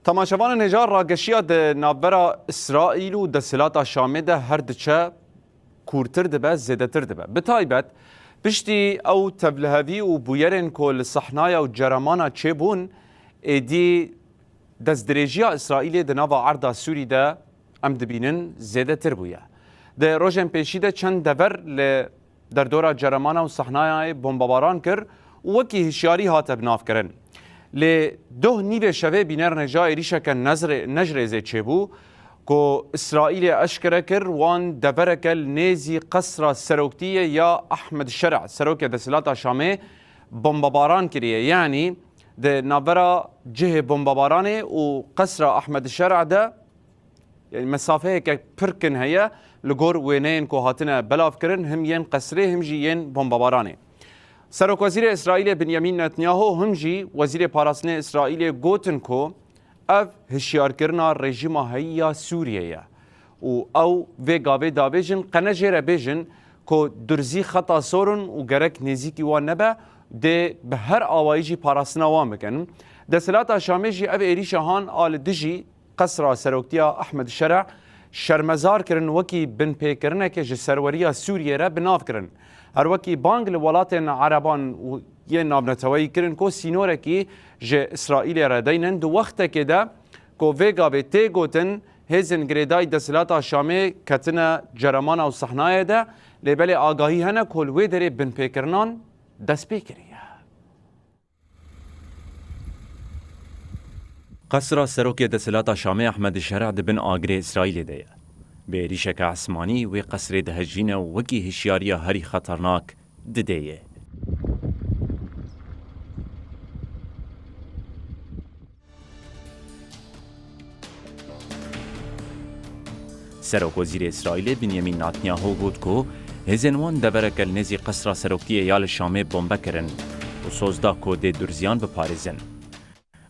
تماشاوان نجار راگشیا ده نابرا اسرائیل و دسلات شامه ده هر دچه کورتر دبه زیدتر دبه بتایبت پشتی او تبلهوی و بویرن کل صحنایا و جرمانا چه بون ایدی دزدریجیا اسرائیل ده ناوا عرضا سوری ده ام دبینن زیدتر بویا ده روژن پیشی ده چند دور در دورا جرمانا و صحنایا بمباران کر وکی هشیاری هاته بناف کرن لی دو نیو شوه بینر نجا ایریشا که نجر زی چه بو که اسرائیل اشکره کر وان دورکل نیزی قصر سروکتیه یا احمد شرع سروک دسلات شامه بمباران کریه یعنی ده نابرا جه بمبارانه و قصر احمد شرع ده يعني مسافه که پرکن هیا لگور وینین که هاتنه بلاف کرن هم ین قصره هم جی ین بمبارانه سرک وزیر اسرائیل بنیامین نتانیاهو هم جی وزیر پاراسنه اسرائیل گوتن کو اف هشیار کرنا رژیم هیا سوریه و او وگاوه دابیجن قنجره بیجن که درزی خطا سورن و گرک نزیکی وان نبه ده به هر آوایجی پاراسنه وان بکن دسلات شامه جی اف ایریش هان آل دجی قصر سروکتیا احمد شرع شرمزار کرن وکی بن پیکرنه که جسروریا سوریه را بناف کرن هر وکی بانگ لولات عربان و یه نابنتوایی کرن که سینوره که جه اسرائیل را دینن دو وقت که ده که ویگا به تی گوتن هزن گریدای دسلات شامه کتن جرمان و صحنای ده لیبل آگاهی هنه کلوی داره بن پیکرنان دست پیکریه قصر سروک دسلات شامه احمد شرع دبن آگری اسرائیل ده به ریشک عثمانی و قصر دهجین و وکی هشیاریا هری خطرناک دده سروک وزیر اسرائیل بنیامین نتانیاهو گفت که هزینوان دبرکل نزی قصر سروکتی ایال شامه بمب کرن و سوزدا کود درزیان بپارزن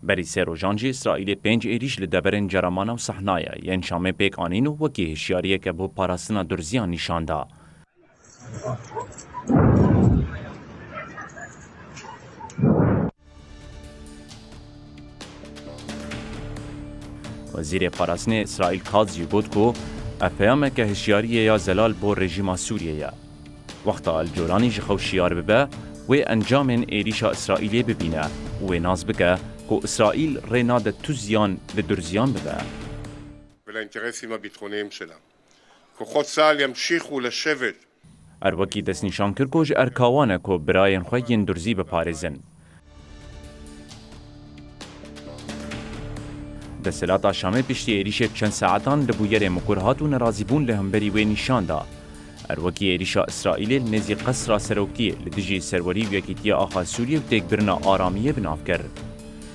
بری سه روژانجی اسرائیل 5 ایریش لدبرن جرمانا و صحنایا ین شامه پیک آنین و وکی هشیاریه که بو پاراسنا درزیان نشان دا. وزیر پاراسنه اسرائیل کازی گفت که افیامه که هشیاریه یا زلال بو رژیم سوریه یا وقتا الجولانی جخو شیار ببه و انجام ایریش اسرائیلی ببینه و ناز بکه که اسرائیل ریناد توزیان لدرزیان بده. ולאינטרסים הביטחוניים שלה. כוחות צה"ל ימשיכו לשבת. اروکی دست نشان کرد که ارکاوانه که براین خوین درزی بپارزن. دسلات شامه پشتی ایریش چند ساعتان لبویر مکرهات و نرازیبون لهمبری و نشان دا. اروکی ایریش اسرائیل نزی قصر سروکتی لدجی سروری و یکیتی آخا سوریه و تکبرنا آرامیه بناف کرد.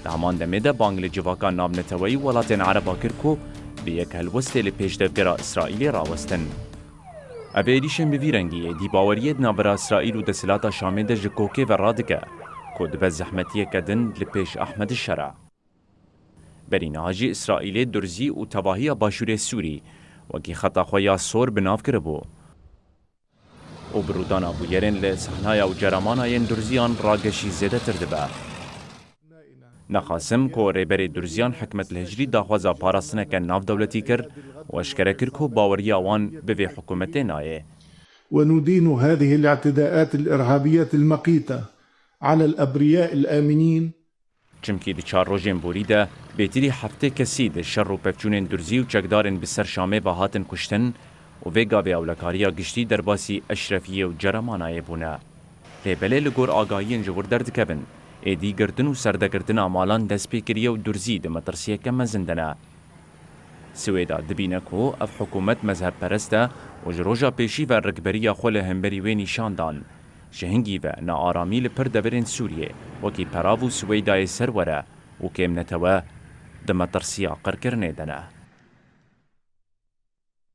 همان دمده بانگل جواکا نابنتوایی ولاتین عربا کرکو به یک هلوست لپیشتفگرا اسرائیلی راوستن. اوه ایریشن بویرنگی دی باوریه نابرا اسرائیل و دسلات شامه ده جکوکه و رادگه که دبه زحمتیه کدن لپیش احمد شرع. بری نهاجی اسرائیل درزی و تواهی باشور سوری وکی خطا خویا سور بناف کربو. و برودانا بویرن لسحنای و جرمانای درزیان راگشی زیده تردبه. نخاسم که ریبر درزیان حکمت الهجری داخوازا پاراسنه که ناف دولتی کر و اشکره کر که باوری آوان به حکومت نایه. وندين هذه الاعتداءات الإرهابية المقيتة على الأبرياء الآمنين. چمکی دی 4 روزین بوریده بهتری هفته کسی ده شر و پفچون درزی و چکدارن بسر شامه با هاتن کشتن و ویگا به اولکاریا گشتی در باسی اشرفیه و جرمانای بونه. لیبله لگور آگاهین جور درد کبن. ایدی گردن و سردگردن آمالان دست پیکریه و درزی ده مطرسیه که مزندنه. سویدا دبینه که اف حکومت مذهب پرسته و جروجا پیشی و رکبری خول همبری و نشاندان. شهنگی و ناآرامی لپر دبرین سوریه وکی پراو سویدای سروره و که امنتوه ده مطرسیه قرکرنه دنه.